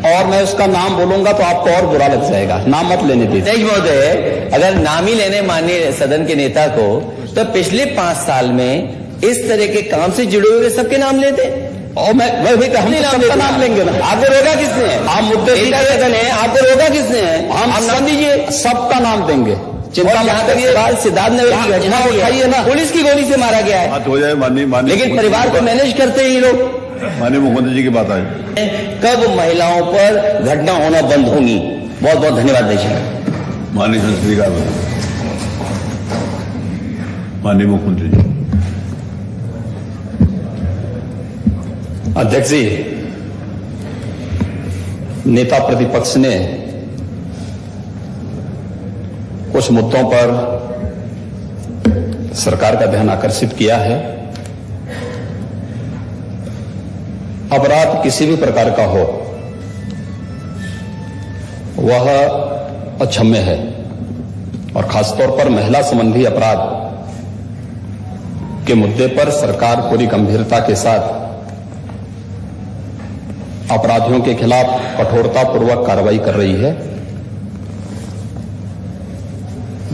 और मैं उसका नाम बोलूंगा तो आपको और बुरा लग जाएगा, नाम मत लेने दीजिए। अध्यक्ष महोदय, अगर नाम ही लेने माननीय सदन के नेता को, तो पिछले 5 साल में इस तरह के काम से जुड़े हुए सबके नाम लेते। और मैं हम सबका नाम लेंगे ना। आपको रोका किसने है? आप मुद्दे सदन है, आपको रोका किसने है? हम नाम दीजिए, सबका नाम देंगे। चिंता यहाँ तक सिद्धार्थनगर की घटना हुई है ना, पुलिस की गोली से मारा गया है। बात हो जाए माननीय लेकिन परिवार को मैनेज करते हैं ये लोग। माननीय मुख्यमंत्री जी की बात आए, कब महिलाओं पर घटना होना बंद होंगी? बहुत बहुत धन्यवाद अध्यक्ष। माननीय संसदीय कार्य, माननीय मुख्यमंत्री जी। अध्यक्ष जी, नेता प्रतिपक्ष ने कुछ मुद्दों पर सरकार का ध्यान आकर्षित किया है। अपराध किसी भी प्रकार का हो, वह अक्षम्य है, और खासतौर पर महिला संबंधी अपराध के मुद्दे पर सरकार पूरी गंभीरता के साथ अपराधियों के खिलाफ कठोरतापूर्वक कार्रवाई कर रही है।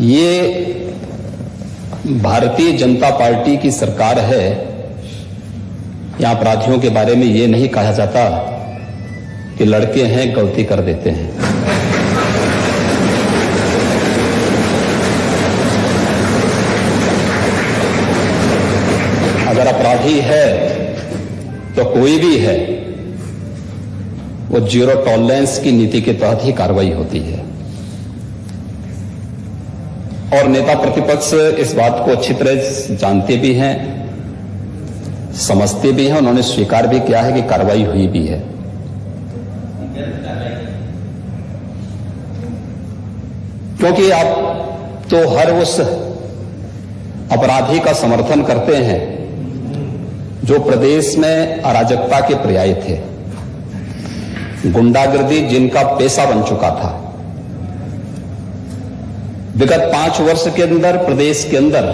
ये भारतीय जनता पार्टी की सरकार है। यहां अपराधियों के बारे में ये नहीं कहा जाता कि लड़के हैं गलती कर देते हैं। अगर अपराधी है तो कोई भी है, वो जीरो टॉलरेंस की नीति के तहत ही कार्रवाई होती है। और नेता प्रतिपक्ष इस बात को अच्छी तरह जानते भी हैं, समझते भी हैं, उन्होंने स्वीकार भी किया है कि कार्रवाई हुई भी है। क्योंकि आप तो हर उस अपराधी का समर्थन करते हैं जो प्रदेश में अराजकता के पर्याय थे, गुंडागर्दी जिनका पेशा बन चुका था। विगत 5 वर्ष के अंदर प्रदेश के अंदर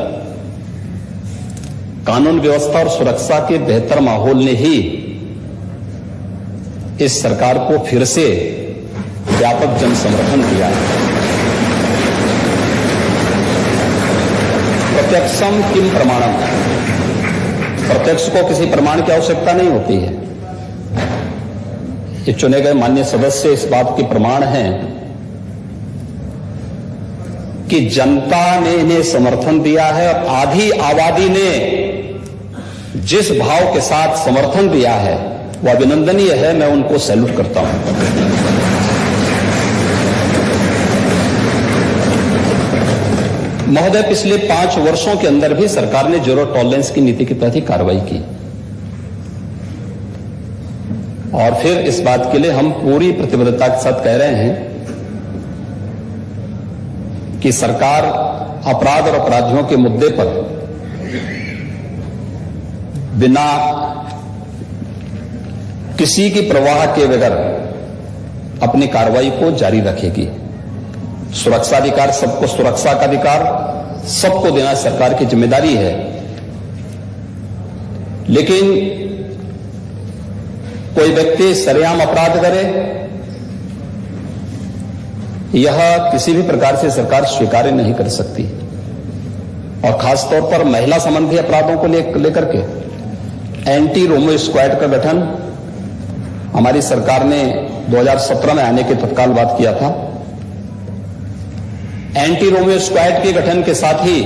कानून व्यवस्था और सुरक्षा के बेहतर माहौल ने ही इस सरकार को फिर से व्यापक जन समर्थन दिया है। प्रत्यक्षम किम प्रमाणम, प्रत्यक्ष को किसी प्रमाण की आवश्यकता नहीं होती है। ये चुने गए माननीय सदस्य इस बात के प्रमाण हैं कि जनता ने इन्हें समर्थन दिया है, और आधी आबादी ने जिस भाव के साथ समर्थन दिया है वह अभिनंदनीय है। मैं उनको सैल्यूट करता हूं। महोदय, पिछले 5 वर्षों के अंदर भी सरकार ने जीरो टॉलरेंस की नीति के तहत ही कार्रवाई की, और फिर इस बात के लिए हम पूरी प्रतिबद्धता के साथ कह रहे हैं कि सरकार अपराध और अपराधियों के मुद्दे पर बिना किसी की परवाह के बगैर अपनी कार्रवाई को जारी रखेगी। सुरक्षा अधिकार, सबको सुरक्षा का अधिकार सबको देना सरकार की जिम्मेदारी है, लेकिन कोई व्यक्ति सरेआम अपराध करे, यह किसी भी प्रकार से सरकार स्वीकार नहीं कर सकती। और खासतौर पर महिला संबंधी अपराधों को लेकर के एंटी रोमियो स्क्वाड का गठन हमारी सरकार ने 2017 में आने के तत्काल बात किया था। एंटी रोमियो स्क्वाड के गठन के साथ ही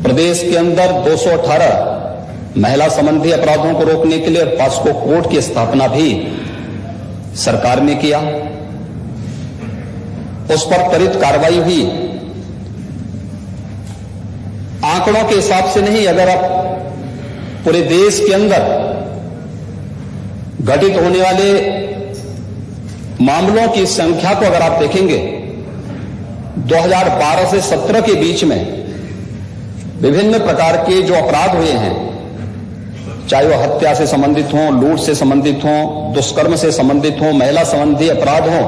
प्रदेश के अंदर 218 महिला संबंधी अपराधों को रोकने के लिए पॉस्को कोर्ट की स्थापना भी सरकार ने किया। उस पर त्वरित कार्रवाई हुई। आंकड़ों के हिसाब से नहीं, अगर आप पूरे देश के अंदर घटित होने वाले मामलों की संख्या को अगर आप देखेंगे, 2012 से 17 के बीच में विभिन्न प्रकार के जो अपराध हुए हैं, चाहे वो हत्या से संबंधित हों, लूट से संबंधित हों, दुष्कर्म से संबंधित हों, महिला संबंधी अपराध हों,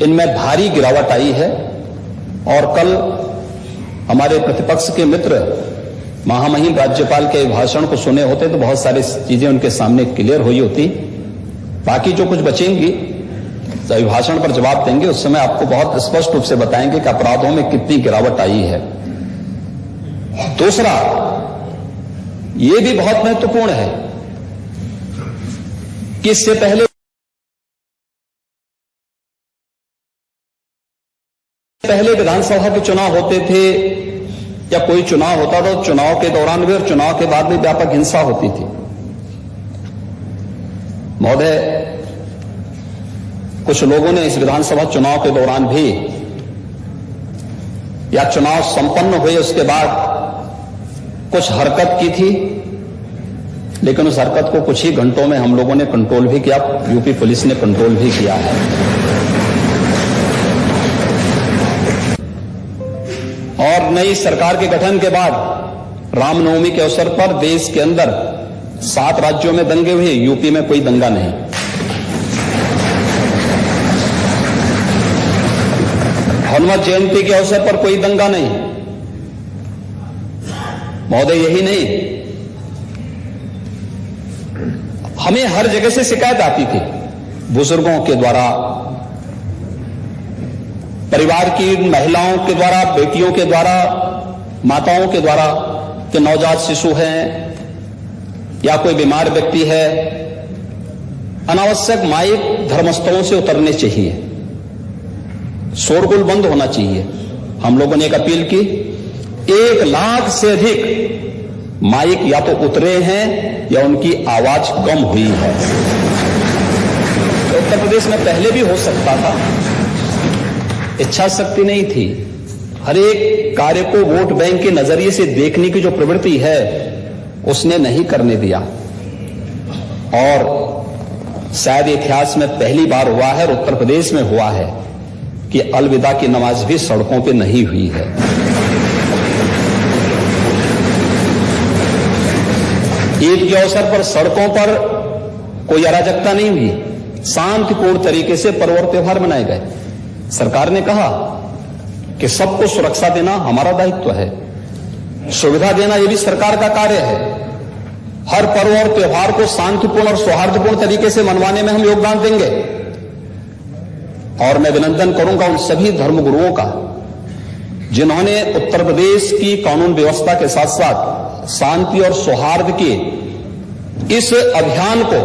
इनमें भारी गिरावट आई है। और कल हमारे प्रतिपक्ष के मित्र महामहिम राज्यपाल के भाषण को सुने होते तो बहुत सारी चीजें उनके सामने क्लियर हुई होती। बाकी जो कुछ बचेंगी अभिभाषण पर जवाब देंगे, उस समय आपको बहुत स्पष्ट रूप से बताएंगे कि अपराधों में कितनी गिरावट आई है। दूसरा, यह भी बहुत महत्वपूर्ण है कि इससे पहले विधानसभा के चुनाव होते थे या कोई चुनाव होता था, चुनाव के दौरान भी और चुनाव के बाद भी व्यापक हिंसा होती थी। महोदय, कुछ लोगों ने इस विधानसभा चुनाव के दौरान भी या चुनाव संपन्न हुए उसके बाद कुछ हरकत की थी, लेकिन उस हरकत को कुछ ही घंटों में हम लोगों ने कंट्रोल भी किया, यूपी पुलिस ने कंट्रोल भी किया है। और नई सरकार के गठन के बाद रामनवमी के अवसर पर देश के अंदर 7 राज्यों में दंगे हुए, यूपी में कोई दंगा नहीं। हनुमत जयंती के अवसर पर कोई दंगा नहीं। महोदय, यही नहीं, हमें हर जगह से शिकायत आती थी, बुजुर्गों के द्वारा, परिवार की महिलाओं के द्वारा, बेटियों के द्वारा, माताओं के द्वारा कि नवजात शिशु हैं या कोई बीमार व्यक्ति है, अनावश्यक माइक धर्मस्थलों से उतरने चाहिए, शोरगुल बंद होना चाहिए। हम लोगों ने एक अपील की, 1 लाख से अधिक माइक या तो उतरे हैं या उनकी आवाज कम हुई है। तो उत्तर प्रदेश में पहले भी हो सकता था, इच्छा शक्ति नहीं थी। हर एक कार्य को वोट बैंक के नजरिए से देखने की जो प्रवृत्ति है उसने नहीं करने दिया। और शायद इतिहास में पहली बार हुआ है और उत्तर प्रदेश में हुआ है कि अलविदा की नमाज भी सड़कों पे नहीं हुई है। ईद के अवसर पर सड़कों पर कोई अराजकता नहीं हुई, शांतिपूर्ण तरीके से पर्व और त्योहार मनाए गए। सरकार ने कहा कि सबको सुरक्षा देना हमारा दायित्व है, सुविधा देना यह भी सरकार का कार्य है। हर पर्व और त्योहार को शांतिपूर्ण और सौहार्दपूर्ण तरीके से मनवाने में हम योगदान देंगे। और मैं अभिनंदन करूंगा उन सभी धर्मगुरुओं का जिन्होंने उत्तर प्रदेश की कानून व्यवस्था के साथ साथ शांति और सौहार्द के इस अभियान को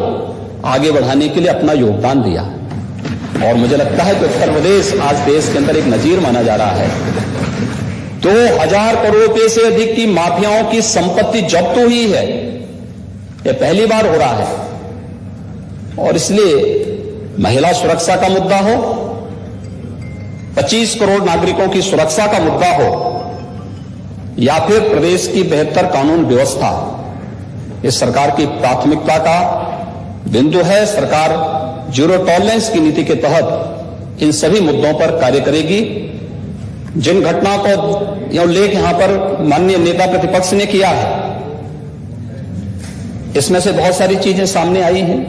आगे बढ़ाने के लिए अपना योगदान दिया। और मुझे लगता है कि उत्तर प्रदेश आज देश के अंदर एक नजीर माना जा रहा है। 2000 करोड़ रुपए से अधिक की माफियाओं की संपत्ति जब्त हुई है, यह पहली बार हो रहा है। और इसलिए महिला सुरक्षा का मुद्दा हो, 25 करोड़ नागरिकों की सुरक्षा का मुद्दा हो, या फिर प्रदेश की बेहतर कानून व्यवस्था, इस सरकार की प्राथमिकता का बिंदु है। सरकार जीरो टॉलरेंस की नीति के तहत इन सभी मुद्दों पर कार्य करेगी। जिन घटना को यह उल्लेख यहां पर माननीय नेता प्रतिपक्ष ने किया है, इसमें से बहुत सारी चीजें सामने आई हैं।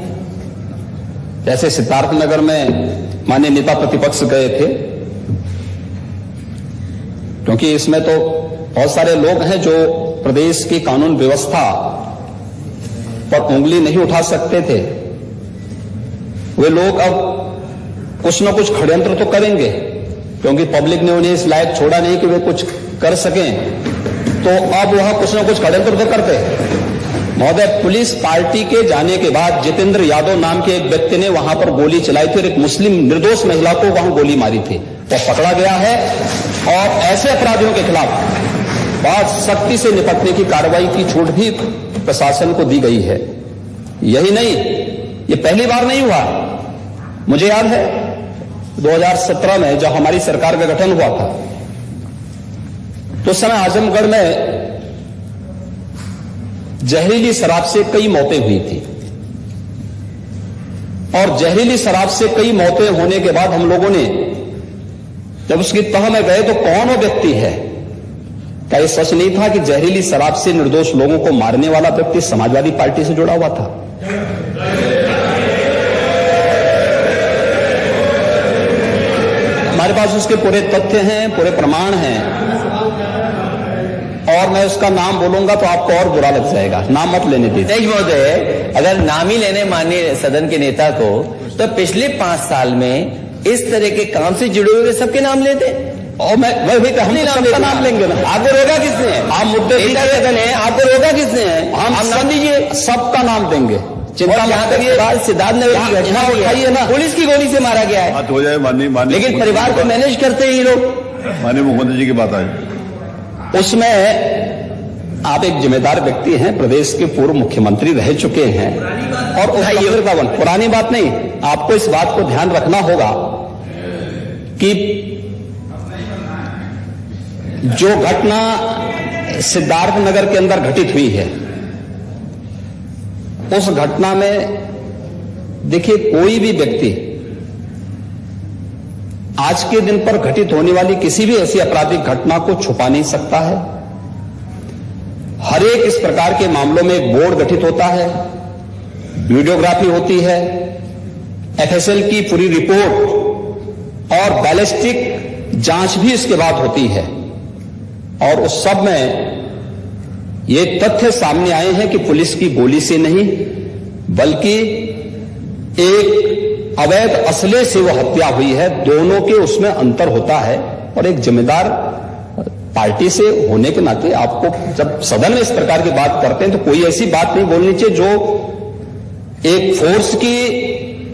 जैसे सिद्धार्थनगर में माननीय नेता प्रतिपक्ष गए थे, क्योंकि इसमें तो बहुत सारे लोग हैं जो प्रदेश की कानून व्यवस्था पर उंगली नहीं उठा सकते थे। वे लोग अब कुछ न कुछ षड्यंत्र तो करेंगे, क्योंकि पब्लिक ने उन्हें इस लायक छोड़ा नहीं कि वे कुछ कर सकें, तो अब वह कुछ न कुछ षड्यंत्र तो करते हैं। महोदय, पुलिस पार्टी के जाने के बाद जितेंद्र यादव नाम के एक व्यक्ति ने वहां पर गोली चलाई थी और एक मुस्लिम निर्दोष महिला को वहां गोली मारी थी। वो पकड़ा गया है और ऐसे अपराधियों के खिलाफ बहुत सख्ती से निपटने की कार्रवाई की छूट भी प्रशासन को दी गई है। यही नहीं, ये पहली बार नहीं हुआ। मुझे याद है 2017 में जब हमारी सरकार का गठन हुआ था, तो उस समय आजमगढ़ में जहरीली शराब से कई मौतें हुई थी। और जहरीली शराब से कई मौतें होने के बाद हम लोगों ने जब उसकी तह में गए तो कौन वो व्यक्ति है? क्या यह सच नहीं था कि जहरीली शराब से निर्दोष लोगों को मारने वाला व्यक्ति समाजवादी पार्टी से जुड़ा हुआ था? हमारे पास उसके पूरे तथ्य हैं, पूरे प्रमाण हैं। और मैं उसका नाम बोलूंगा तो आपको और बुरा लग जाएगा, नाम मत लेने दीजिए। अध्यक्ष महोदय, अगर नाम ही लेने माननीय सदन के नेता को, तो पिछले 5 साल में इस तरह के काम से जुड़े हुए सबके नाम लेते। और मैं भी हम सबका नाम लेंगे ना। आपको रोका किसने? आप मुद्दे सदन है, आपको रोका किसने है? हम नाम दीजिए, सबका नाम देंगे। चिंता जहां तक ये बात सिद्धार्थनगर की घटना उठाइए ना, पुलिस की गोली से मारा गया है, बात हो जाए माननीय लेकिन परिवार को मैनेज करते हैं ये लोग। माननीय मुख्यमंत्री जी की बात आए। उसमें आप एक जिम्मेदार व्यक्ति हैं, प्रदेश के पूर्व मुख्यमंत्री रह चुके हैं, और पुरानी बात नहीं, आपको इस बात को ध्यान रखना होगा कि जो घटना सिद्धार्थनगर के अंदर घटित हुई है, उस घटना में देखिए कोई भी व्यक्ति आज के दिन पर घटित होने वाली किसी भी ऐसी आपराधिक घटना को छुपा नहीं सकता है। हर एक इस प्रकार के मामलों में एक बोर्ड गठित होता है, वीडियोग्राफी होती है, एफएसएल की पूरी रिपोर्ट और बैलिस्टिक जांच भी इसके बाद होती है, और उस सब में ये तथ्य सामने आए हैं कि पुलिस की गोली से नहीं बल्कि एक अवैध असले से वो हत्या हुई है। दोनों के उसमें अंतर होता है, और एक जिम्मेदार पार्टी से होने के नाते आपको जब सदन में इस प्रकार की बात करते हैं तो कोई ऐसी बात नहीं बोलनी चाहिए जो एक फोर्स की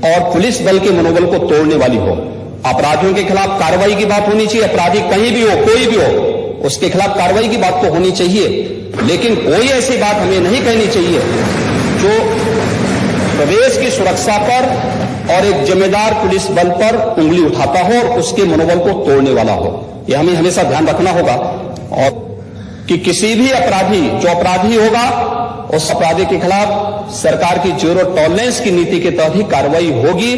और पुलिस बल के मनोबल को तोड़ने वाली हो। अपराधियों के खिलाफ कार्रवाई की बात होनी चाहिए, अपराधी कहीं भी हो, कोई भी हो, उसके खिलाफ कार्रवाई की बात तो होनी चाहिए, लेकिन कोई ऐसी बात हमें नहीं कहनी चाहिए जो प्रदेश की सुरक्षा पर और एक जिम्मेदार पुलिस बल पर उंगली उठाता हो और उसके मनोबल को तोड़ने वाला हो। यह हमें हमेशा ध्यान रखना होगा, और कि किसी भी अपराधी जो अपराधी होगा उस अपराधी के खिलाफ सरकार की जीरो टॉलरेंस की नीति के तहत ही कार्रवाई होगी।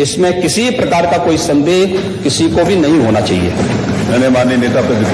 इसमें किसी प्रकार का कोई संदेह किसी को भी नहीं होना चाहिए। मैंने माननीय नेता प्रतिपक्ष